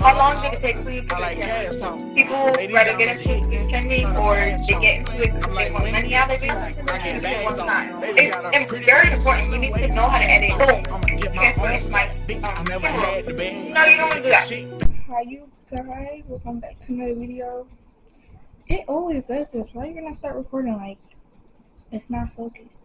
How long did it take for you to get camera? People rather get into it because trending, or they get into it because they want money out of it, or choose it one time. It's very important. You need to know how to edit. Boom. Guess what? It's my camera. No, you don't want to do that. Hi you guys, welcome back to another video. It always does this. Why are you gonna start recording like it's not focused?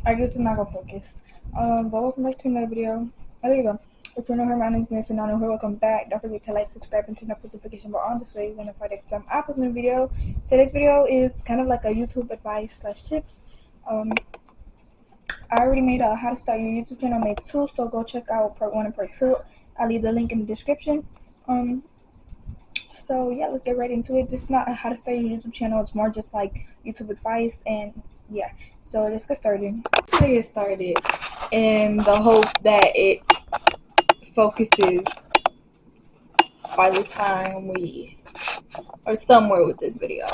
I guess it's not gonna focus. But welcome back to another video. Oh, there you go. If you're new here, my name is Mary. If you're not new here, welcome back. Don't forget to like, subscribe, and turn the notification bell on so you're notified every time I post a new video. Today's video is kind of like a YouTube advice / tips. I already made a how to start your YouTube channel, made 2, so go check out part 1 and part 2. I'll leave the link in the description. So yeah, let's get right into it. This is not a how to start your YouTube channel, it's more just like YouTube advice, and yeah, so let's get started. Let's get started in the hope that it focuses by the time we are somewhere with this video.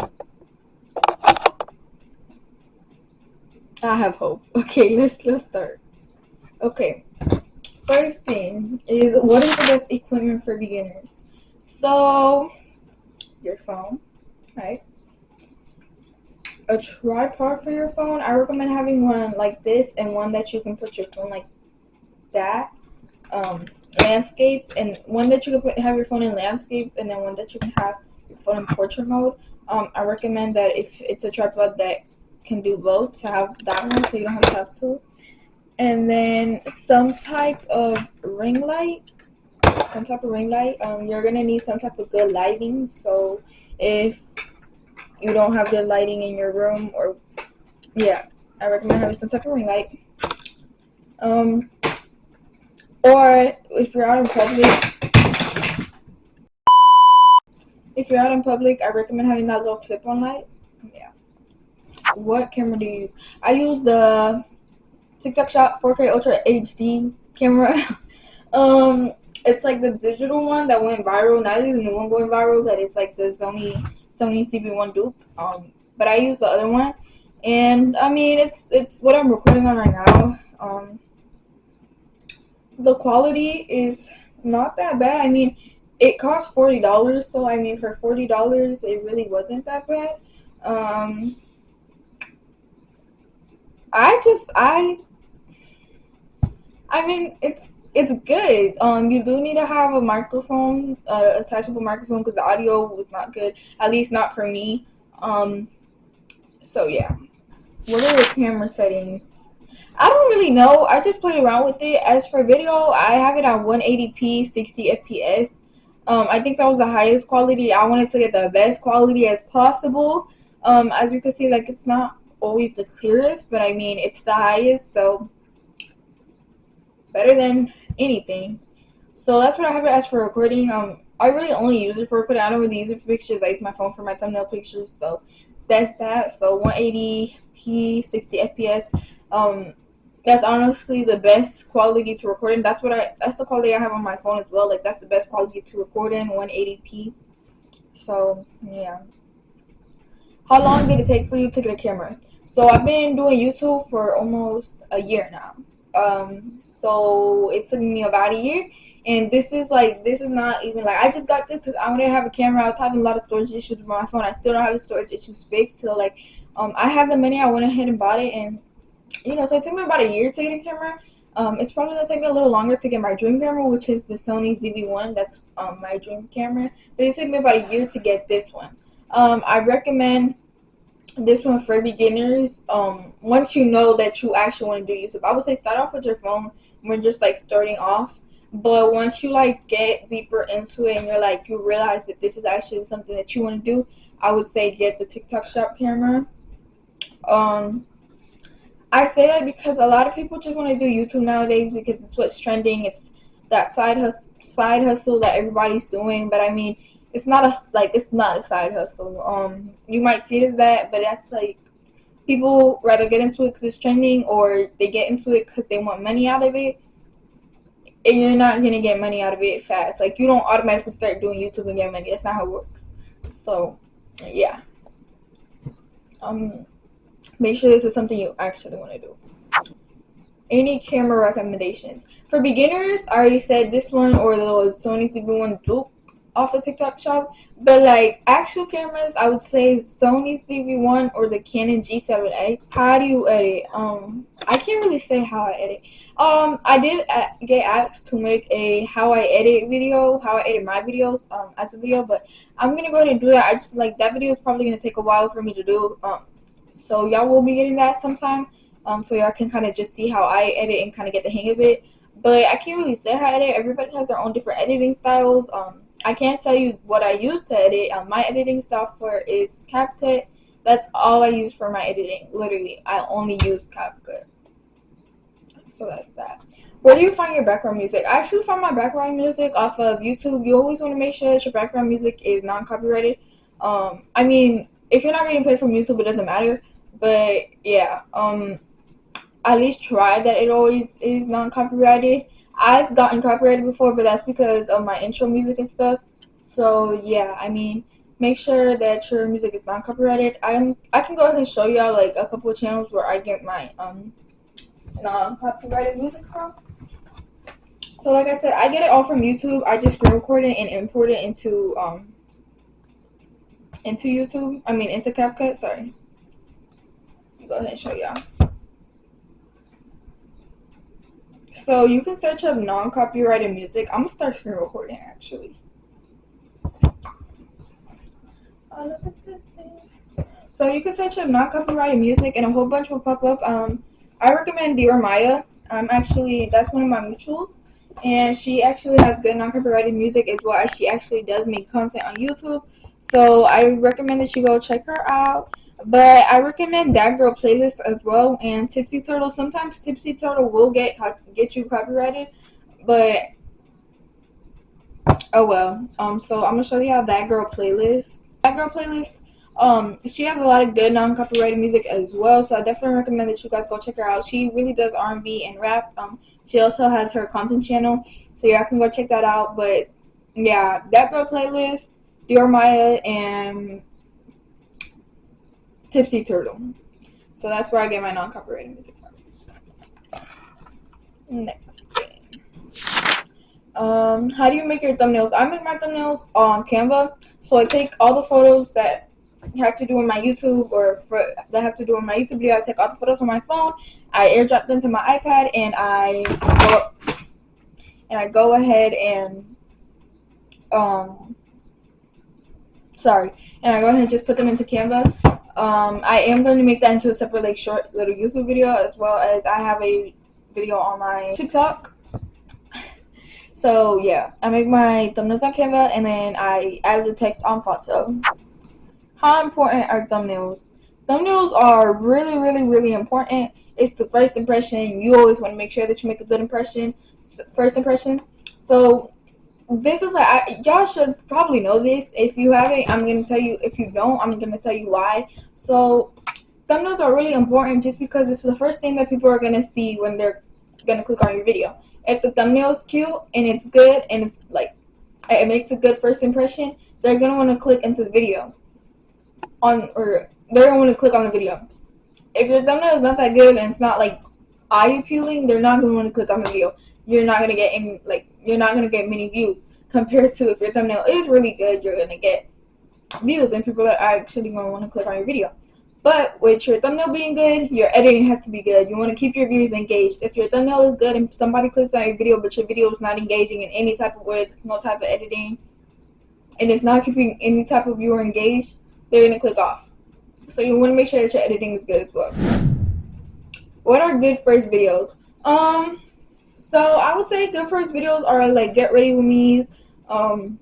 I have hope. Okay, let's start. Okay, first thing is, what is the best equipment for beginners? So your phone, right? A tripod for your phone. I recommend having one like this and one that you can put your phone like that. Landscape, and one that you can have your phone in landscape, and then one that you can have your phone in portrait mode. I recommend that if it's a tripod that can do both, to have that one so you don't have two. And then some type of ring light. You're gonna need some type of good lighting. So if you don't have good lighting in your room, or yeah, I recommend having some type of ring light. Or if you're out in public, I recommend having that little clip-on light. Yeah. What camera do you use? I use the TikTok Shop 4K Ultra HD camera. It's like the digital one that went viral. Not even the new one going viral. That is like the Sony CV1 dupe. But I use the other one, and I mean it's what I'm recording on right now. The quality is not that bad. I mean, it cost $40, so I mean for $40, it really wasn't that bad. I mean, it's good. You do need to have a microphone, attachable microphone, because the audio was not good, at least not for me. So yeah. What are the camera settings? I don't really know. I just played around with it. As for video, I have it at 180p, 60 FPS. I think that was the highest quality. I wanted to get the best quality as possible. As you can see, like, it's not always the clearest, but I mean it's the highest, so better than anything. So that's what I have it as for recording. I really only use it for recording. I don't really use it for pictures. I use my phone for my thumbnail pictures, so that's that. So 180p, 60 FPS. That's honestly the best quality to record in. That's the quality I have on my phone as well. Like, that's the best quality to record in, 180p. So yeah. How long did it take for you to get a camera? So I've been doing YouTube for almost a year now. So it took me about a year, and this is not even like I just got this because I wanted to have a camera. I was having a lot of storage issues with my phone. I still don't have the storage issues fixed. So like, I had the money. I went ahead and bought it, and so it took me about a year to get a camera. It's probably gonna take me a little longer to get my dream camera, which is the Sony ZV-1. That's my dream camera. But it took me about a year to get this one. I recommend this one for beginners. Once you know that you actually want to do YouTube, I would say start off with your phone when just like starting off. But once you like get deeper into it and you realize that this is actually something that you want to do, I would say get the TikTok Shop camera. I say that because a lot of people just want to do YouTube nowadays because it's what's trending. It's that side hustle that everybody's doing. But I mean, it's not a side hustle. You might see it as that, but that's like, people rather get into it because it's trending, or they get into it because they want money out of it. And you're not gonna get money out of it fast. Like, you don't automatically start doing YouTube and get money. That's not how it works. So yeah. Make sure this is something you actually want to do. Any camera recommendations for beginners? I already said this one or the Sony ZV-1 Duke off of TikTok shop. But like actual cameras, I would say Sony ZV-1 or the Canon G7A. How do you edit? I can't really say how I edit. I did get asked to make a how I edit video, how I edit my videos as a video, but I'm gonna go ahead and do that. I just like that video is probably gonna take a while for me to do. So y'all will be getting that sometime. So y'all can kind of just see how I edit and kind of get the hang of it. But I can't really say how I edit. Everybody has their own different editing styles. I can't tell you what I use to edit. My editing software is CapCut. That's all I use for my editing. Literally, I only use CapCut. So that's that. Where do you find your background music? I actually find my background music off of YouTube. You always want to make sure that your background music is non-copyrighted. I mean, if you're not getting paid from YouTube, it doesn't matter. But yeah, at least try that it always is non-copyrighted. I've gotten copyrighted before, but that's because of my intro music and stuff. So yeah, I mean, make sure that your music is non-copyrighted. I can go ahead and show y'all like a couple of channels where I get my non-copyrighted music from. So like I said, I get it all from YouTube. I just screen record it and import it into YouTube. I mean into CapCut. Sorry. Go ahead and show y'all. So you can search up non-copyrighted music. I'm gonna start screen recording actually. So you can search up non-copyrighted music and a whole bunch will pop up. I recommend Maya. That's one of my mutuals, and she actually has good non-copyrighted music as well as she actually does make content on YouTube. So I recommend that you go check her out. But I recommend That Girl playlist as well and Tipsy Turtle. Sometimes Tipsy Turtle will get you copyrighted, but oh well. So I'm gonna show you how That Girl playlist. She has a lot of good non-copyrighted music as well. So I definitely recommend that you guys go check her out. She really does R&B and rap. She also has her content channel, so y'all can go check that out. But yeah, That Girl playlist, Maya, and Tipsy Turtle. So that's where I get my non-copyrighted music from. Next thing. How do you make your thumbnails? I make my thumbnails on Canva. So I take all the photos that have to do with my YouTube that have to do with my YouTube video. I take all the photos on my phone. I airdrop them to my iPad and I go ahead and just put them into Canva. I am going to make that into a separate like short little YouTube video, as well as I have a video on my TikTok. So yeah, I make my thumbnails on Canva and then I add the text on Photo. How important are thumbnails? Thumbnails are really, really, really important. It's the first impression. You always want to make sure that you make a good first impression. So this is y'all should probably know this. If you haven't, I'm gonna tell you. If you don't, I'm gonna tell you why. So thumbnails are really important just because it's the first thing that people are gonna see when they're gonna click on your video. If the thumbnail is cute and it's good and it's like it makes a good first impression, they're gonna want to click into the video they're gonna want to click on the video. If your thumbnail is not that good and it's not like eye appealing, they're not gonna want to click on the video. You're not gonna get many views compared to if your thumbnail is really good. You're gonna get views and people are actually gonna want to click on your video. But with your thumbnail being good, your editing has to be good. You want to keep your viewers engaged. If your thumbnail is good and somebody clicks on your video, but your video is not engaging in any type of way, no type of editing, and it's not keeping any type of viewer engaged, they're gonna click off. So you want to make sure that your editing is good as well. What are good first videos? So I would say good first videos are like get ready with me's, night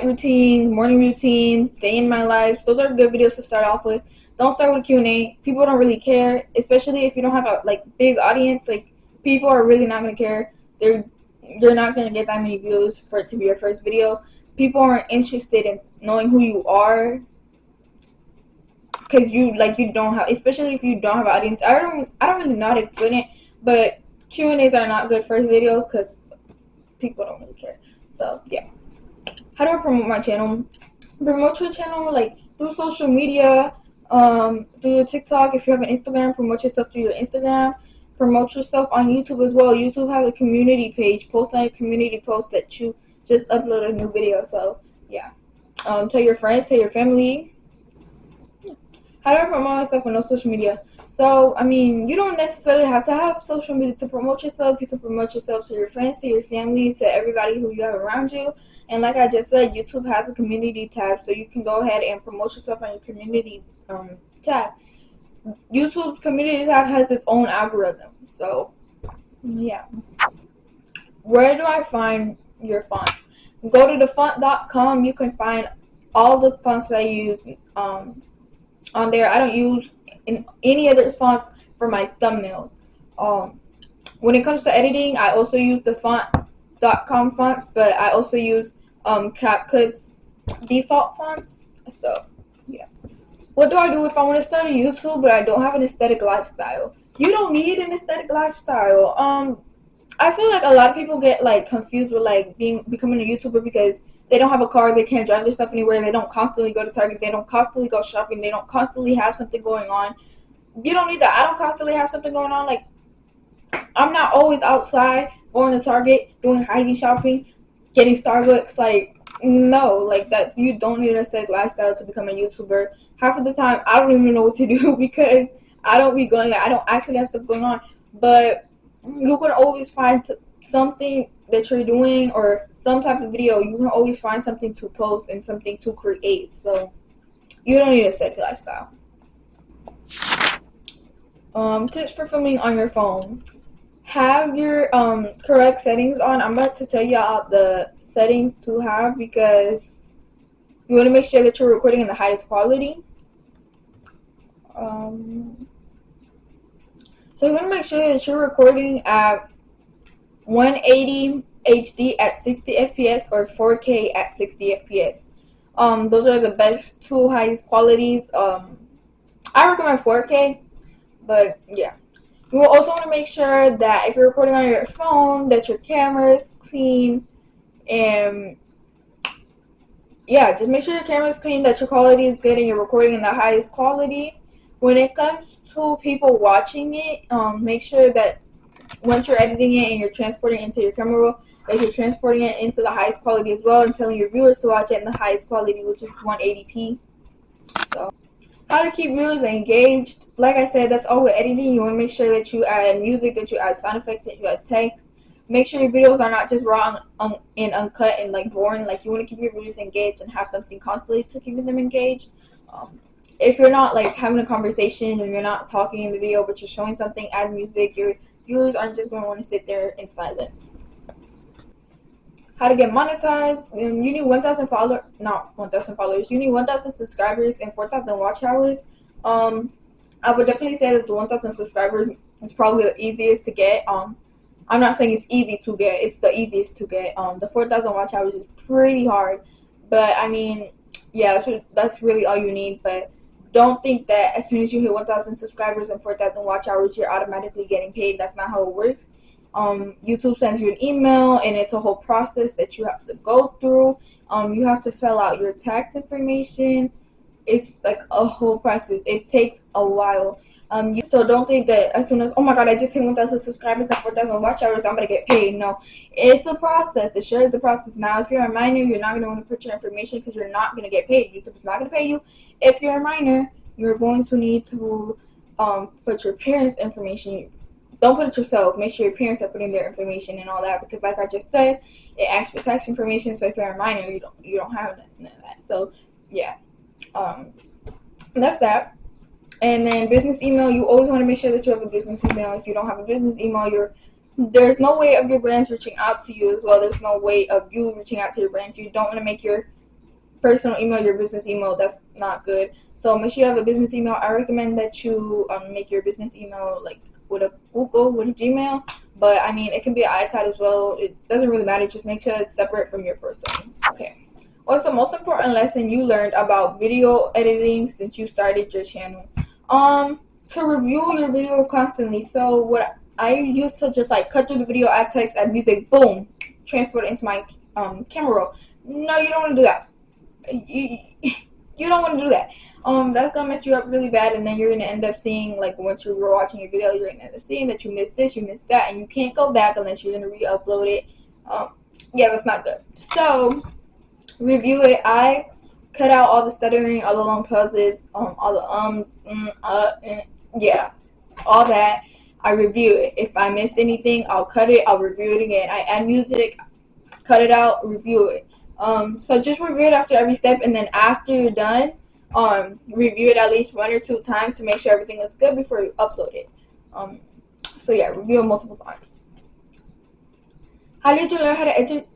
routines, morning routines, day in my life. Those are good videos to start off with. Don't start with Q&A. People don't really care, especially if you don't have a big audience. Like people are really not gonna care. You're not gonna get that many views for it to be your first video. People aren't interested in knowing who you are because you don't have, especially if you don't have an audience. I don't really know how to explain it, but Q&As are not good first videos because people don't really care. So yeah. How do I promote my channel? Promote your channel through social media, through your TikTok. If you have an Instagram, promote yourself through your Instagram. promote yourself on YouTube as well. YouTube has a community page. Post on your community post that you just upload a new video. So yeah, tell your friends, tell your family. How do I promote myself on no social media? So, I mean, you don't necessarily have to have social media to promote yourself. You can promote yourself to your friends, to your family, to everybody who you have around you. And like I just said, YouTube has a community tab, so you can go ahead and promote yourself on your community tab. YouTube's community tab has its own algorithm. So, yeah. Where do I find your fonts? Go to thefont.com. You can find all the fonts that I use on there. I don't use any other fonts for my thumbnails. When it comes to editing, I also use the font.com fonts, but I also use CapCut's default fonts. So yeah. What do I do if I want to start a YouTube but I don't have an aesthetic lifestyle? You don't need an aesthetic lifestyle. I feel like a lot of people get like confused with like becoming a YouTuber because they don't have a car, they can't drive their stuff anywhere, they don't constantly go to Target, they don't constantly go shopping, they don't constantly have something going on. You don't need that. I don't constantly have something going on. Like, I'm not always outside going to Target, doing hygiene shopping, getting Starbucks. Like, no, like that. You don't need a aesthetic lifestyle to become a YouTuber. Half of the time, I don't even know what to do because I don't be going. I don't actually have stuff going on. But you can always find something that you're doing or some type of video. You can always find something to post and something to create. So you don't need a aesthetic lifestyle. Tips for filming on your phone. Have your correct settings on. I'm about to tell you all the settings to have because you want to make sure that you're recording in the highest quality. So you want to make sure that you're recording at 180 HD at 60 FPS or 4K at 60 FPS. Those are the best two highest qualities. I recommend 4K, but yeah. You will also want to make sure that if you're recording on your phone, that your camera is clean, and yeah, just make sure your camera is clean, that your quality is good, and you're recording in the highest quality. When it comes to people watching it, make sure that once you're editing it and you're transporting it into your camera roll, that you're transporting it into the highest quality as well and telling your viewers to watch it in the highest quality, which is 180p. So, how to keep viewers engaged. Like I said, that's all with editing. You want to make sure that you add music, that you add sound effects, that you add text. Make sure your videos are not just raw and uncut and like boring. Like, you want to keep your viewers engaged and have something constantly to keep them engaged. If you're not like having a conversation and you're not talking in the video but you're showing something, add music. Your viewers aren't just going to want to sit there in silence. How to get monetized. You need 1,000 followers, not 1,000 followers. You need 1,000 subscribers and 4,000 watch hours. I would definitely say that the 1,000 subscribers is probably the easiest to get. I'm not saying it's easy to get. It's the easiest to get. The 4,000 watch hours is pretty hard, but I mean, yeah, that's really all you need. But don't think that as soon as you hit 1,000 subscribers and 4,000 watch hours, you're automatically getting paid. That's not how it works. YouTube sends you an email and it's a whole process that you have to go through. You have to fill out your tax information. It's like a whole process. It takes a while. So don't think that as soon as, oh my god, I just hit 1,000 subscribers and 4,000 watch hours, I'm gonna get paid. No, it's a process. It sure is a process. Now, if you're a minor, you're not gonna want to put your information because you're not gonna get paid. YouTube is not gonna pay you. If you're a minor, you're going to need to put your parents' information. Don't put it yourself. Make sure your parents are putting their information and all that, because like I just said, it asks for tax information. So if you're a minor, you don't have none of that. So yeah, that's that. And then business email. You always want to make sure that you have a business email. If you don't have a business email, there's no way of your brands reaching out to you as well. There's no way of you reaching out to your brands. You don't want to make your personal email your business email. That's not good. So make sure you have a business email. I recommend that you make your business email like with a Google, with a Gmail, but I mean it can be an iCloud as well. It doesn't really matter. Just make sure it's separate from your personal. Okay. What's the most important lesson you learned about video editing since you started your channel? To review your video constantly. So what I used to just like cut through the video, add text, add music, boom, transport it into my camera roll. No, you don't want to do that. You you don't want to do that. That's gonna mess you up really bad, and then you're gonna end up seeing, like, once you're watching your video, you're gonna end up seeing that you missed this, you missed that, and you can't go back unless you're gonna re-upload it. Yeah, that's not good. So review it. I cut out all the stuttering, all the long pauses, all the yeah, all that. I review it. If I missed anything, I'll cut it. I'll review it again. I add music, cut it out, review it. So just review it after every step, and then after you're done, review it at least 1 or 2 times to make sure everything is good before you upload it. So yeah, review it multiple times. How did you learn how to edit?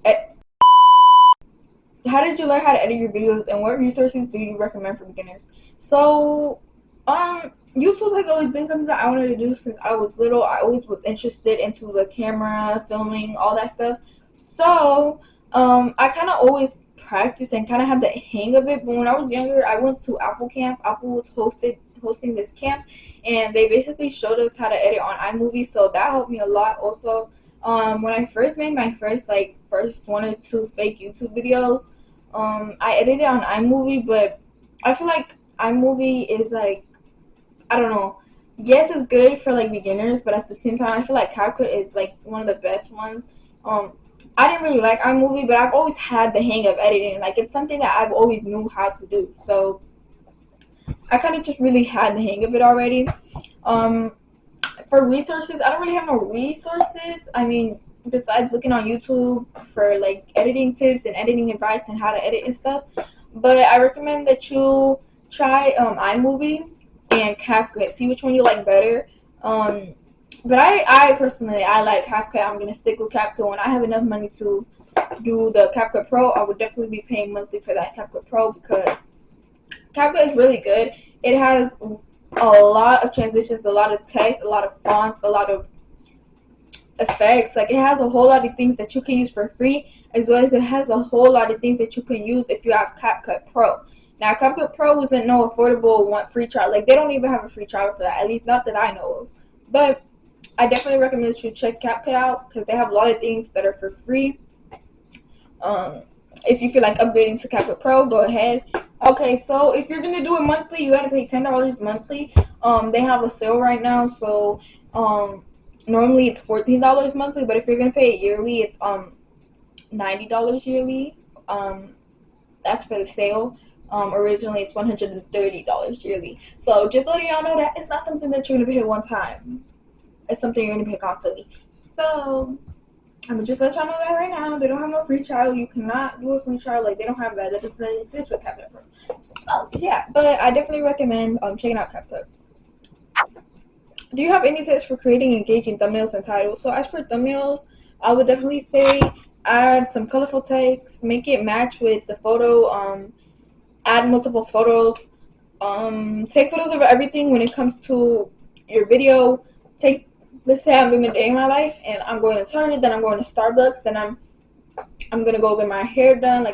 How did you learn how to edit your videos, and what resources do you recommend for beginners? So, YouTube has always been something that I wanted to do since I was little. I always was interested into the camera, filming, all that stuff. So, I kind of always practiced and kind of had the hang of it. But when I was younger, I went to Apple Camp. Apple was hosting this camp, and they basically showed us how to edit on iMovie. So that helped me a lot. Also, when I first made my first 1 or 2 fake YouTube videos, I edited on iMovie, but I feel like iMovie is like, I don't know. Yes, it's good for like beginners, but at the same time, I feel like CapCut is like one of the best ones. I didn't really like iMovie, but I've always had the hang of editing. Like, it's something that I've always knew how to do. So I kind of just really had the hang of it already. For resources, I don't really have no resources. I mean, besides looking on YouTube for like editing tips and editing advice and how to edit and stuff. But I recommend that you try iMovie and CapCut. See which one you like better. But I personally, I like CapCut. I'm gonna stick with CapCut. When I have enough money to do the CapCut Pro, I would definitely be paying monthly for that CapCut Pro, because CapCut is really good. It has a lot of transitions, a lot of text, a lot of fonts, a lot of effects. Like, it has a whole lot of things that you can use for free, as well as it has a whole lot of things that you can use if you have CapCut Pro. Now, CapCut Pro isn't no affordable free trial. Like, they don't even have a free trial for that, at least not that I know of. But I definitely recommend that you check CapCut out, because they have a lot of things that are for free. If you feel like upgrading to CapCut Pro, go ahead. Okay, so if you're gonna do it monthly, you gotta pay $10 monthly. They have a sale right now, so normally it's $14 monthly, but if you're gonna pay it yearly, it's $90 yearly. That's for the sale. Originally it's $130 yearly. So just letting y'all know that it's not something that you're gonna pay one time. It's something you're gonna pay constantly. So I'm gonna just let y'all know that right now. They don't have no free trial. You cannot do a free trial. Like, they don't have that. That doesn't exist with CapCut Pro. So yeah, but I definitely recommend checking out CapCut. Do you have any tips for creating engaging thumbnails and titles? So as for thumbnails, I would definitely say add some colorful text, make it match with the photo, add multiple photos, take photos of everything when it comes to your video. Let's say I'm doing a day in my life, and I'm going to Target, then I'm going to Starbucks, then I'm gonna go get my hair done,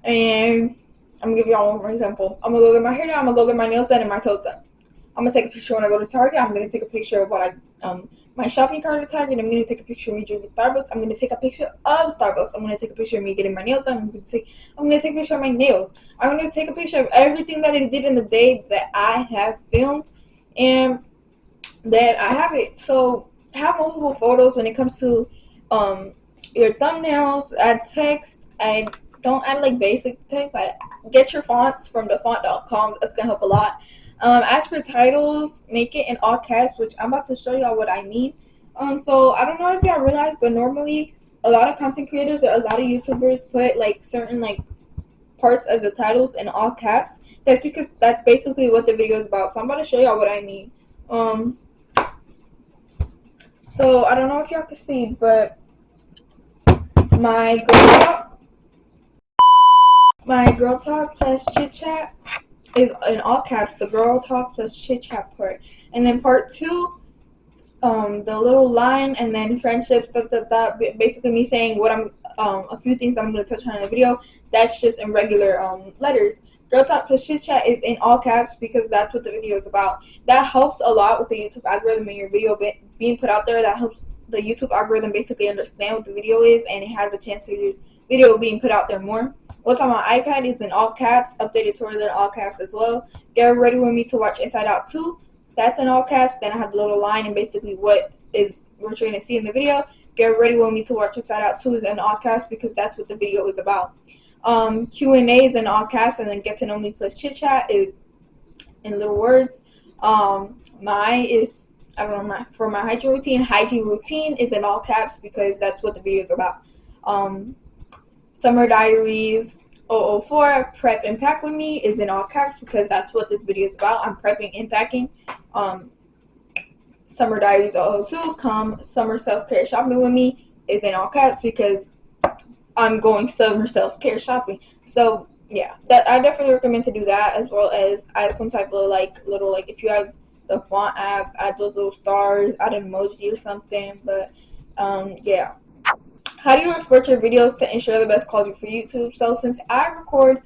and I'm gonna give y'all one more example. I'm gonna go get my hair done, I'm gonna go get my nails done, and my toes done. I'm gonna take a picture when I go to Target. I'm gonna take a picture of what my shopping cart at Target. I'm gonna take a picture of me drinking Starbucks. I'm gonna take a picture of Starbucks. I'm gonna take a picture of me getting my nails done. I'm gonna take a picture of my nails. I'm gonna take a picture of everything that I did in the day that I have filmed, and that I have it. So have multiple photos when it comes to your thumbnails. Add text. Don't add like basic text. Get your fonts from thefont.com. That's gonna help a lot. As for titles, make it in all caps, which I'm about to show y'all what I mean. So I don't know if y'all realize, but normally a lot of content creators or a lot of YouTubers put like certain like parts of the titles in all caps. That's because that's basically what the video is about. So I'm about to show y'all what I mean. So I don't know if y'all can see, but my girl talk plus chit chat is in all caps, the girl talk plus chit chat part. And then part 2, the little line, and then friendships, basically me saying what a few things I'm going to touch on in the video. That's just in regular letters. Girl talk plus chit chat is in all caps because that's what the video is about. That helps a lot with the YouTube algorithm and your video being put out there. That helps the YouTube algorithm basically understand what the video is, and it has a chance of your video being put out there more. What's on my iPad is in all caps, updated tours in all caps as well. Get ready with me to watch Inside Out 2. That's in all caps. Then I have the little line and basically what you're going to see in the video. Get ready with me to watch Inside Out 2 is in all caps because that's what the video is about. Q&A is in all caps, and then Get to Know Me plus Chit Chat is in little words. Mine is, I don't know, for my hygiene routine is in all caps because that's what the video is about. Summer Diaries 004, Prep and Pack with Me is in all caps because that's what this video is about. I'm prepping and packing. Summer Diaries 002, Come Summer Self-Care Shopping with Me is in all caps because I'm going summer self-care shopping. So yeah, that I definitely recommend to do that, as well as add some type of little if you have the font app, add those little stars, add an emoji or something. But yeah. How do you export your videos to ensure the best quality for YouTube? So since I record,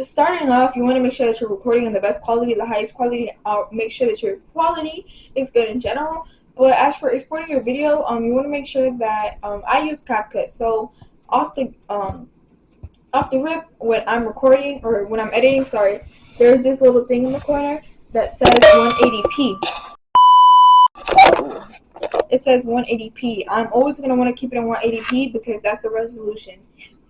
starting off, you want to make sure that you're recording in the best quality, the highest quality. Make sure that your quality is good in general. But as for exporting your video, you want to make sure that I use CapCut. So off the rip, when I'm recording or when I'm editing, there's this little thing in the corner that says 180p. It says 180p. I'm always going to want to keep it in 180p because that's the resolution.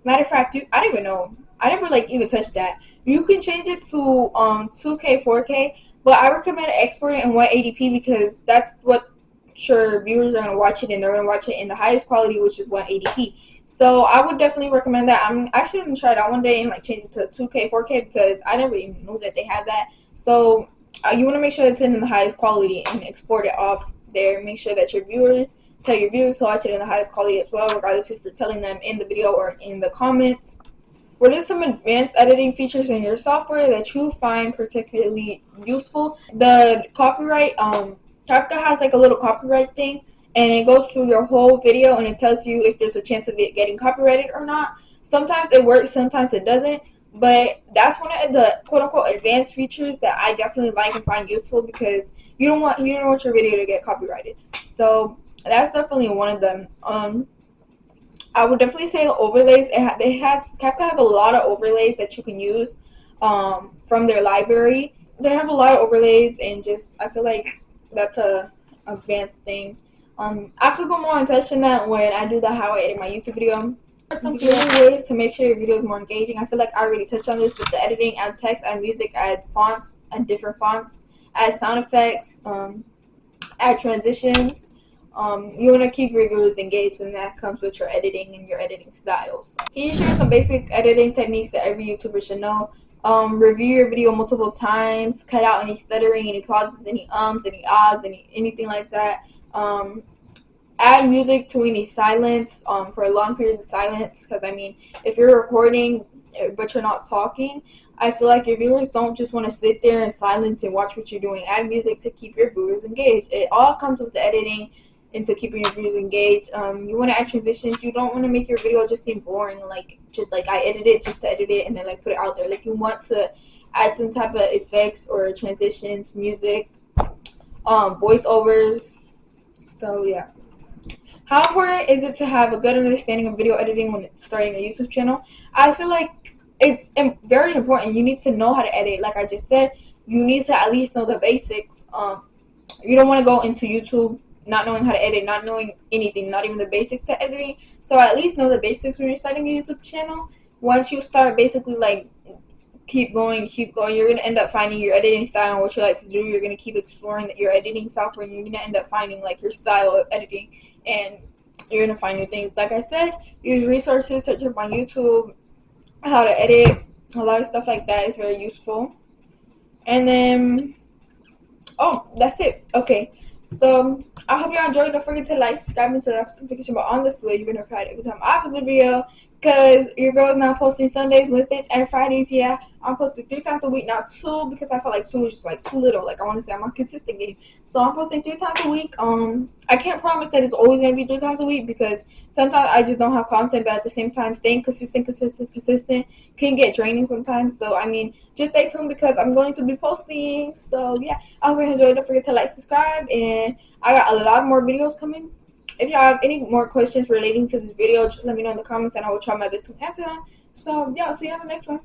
Matter of fact, I don't even know. I never even touched that. You can change it to 2K, 4K, but I recommend exporting in 180p because that's what your viewers are going to watch it, and they're going to watch it in the highest quality, which is 180p. So I would definitely recommend that. I'm actually going to try it out one day and change it to 2K, 4K because I never even knew that they had that. So you want to make sure it's in the highest quality and export it off there. Make sure that tell your viewers to watch it in the highest quality as well, regardless if you're telling them in the video or in the comments. What are some advanced editing features in your software that you find particularly useful? The copyright, CapCut has a little copyright thing, and it goes through your whole video and it tells you if there's a chance of it getting copyrighted or not. Sometimes it works, sometimes it doesn't. But that's one of the quote-unquote advanced features that I definitely like and find useful because you don't want your video to get copyrighted. So that's definitely one of them. I would definitely say the overlays. CapCut has a lot of overlays that you can use from their library. They have a lot of overlays, and I feel like that's a advanced thing. I could go more in touch on that when I do the how I edit my YouTube video. Some ways to make sure your video is more engaging. I feel like I already touched on this, but the editing, add text, add music, add fonts, add different fonts, add sound effects, add transitions. You want to keep your viewers engaged, and that comes with your editing and your editing styles. Can you share some basic editing techniques that every YouTuber should know? Review your video multiple times, cut out any stuttering, any pauses, any any ahs, anything like that. Add music to any silence for long periods of silence, because if you're recording but you're not talking, I feel like your viewers don't just want to sit there in silence and watch what you're doing. Add music to keep your viewers engaged. It all comes with the editing into keeping your viewers engaged. You want to add transitions. You don't want to make your video just seem boring, I edit it just to edit it and then put it out there. You want to add some type of effects or transitions, music, voiceovers. So yeah. How important is it to have a good understanding of video editing when starting a YouTube channel? I feel like it's very important. You need to know how to edit. Like I just said, you need to at least know the basics. You don't want to go into YouTube not knowing how to edit, not knowing anything, not even the basics to editing. So at least know the basics when you're starting a YouTube channel. Once you start basically keep going, you're going to end up finding your editing style and what you like to do. You're going to keep exploring your editing software, and you're going to end up finding your style of editing, and you're going to find new things. Like I said, use resources, search up on YouTube how to edit. A lot of stuff like that is very useful. And then, that's it. Okay. So I hope y'all enjoyed. Don't forget to subscribe, and turn on notification bell on this way. You're gonna notified every time I post a video. Cause your girl's now posting Sundays, Wednesdays, and Fridays. Yeah, I'm posting 3 times a week, not 2, because I feel like 2 is just too little. I want to say I'm on consistent game. So I'm posting 3 times a week. I can't promise that it's always gonna be 3 times a week because sometimes I just don't have content. But at the same time, staying consistent can get draining sometimes. So just stay tuned because I'm going to be posting. So yeah, I hope you enjoyed. Don't forget to subscribe, and I got a lot more videos coming. If y'all have any more questions relating to this video, just let me know in the comments and I will try my best to answer them. So yeah, I'll see you on the next one.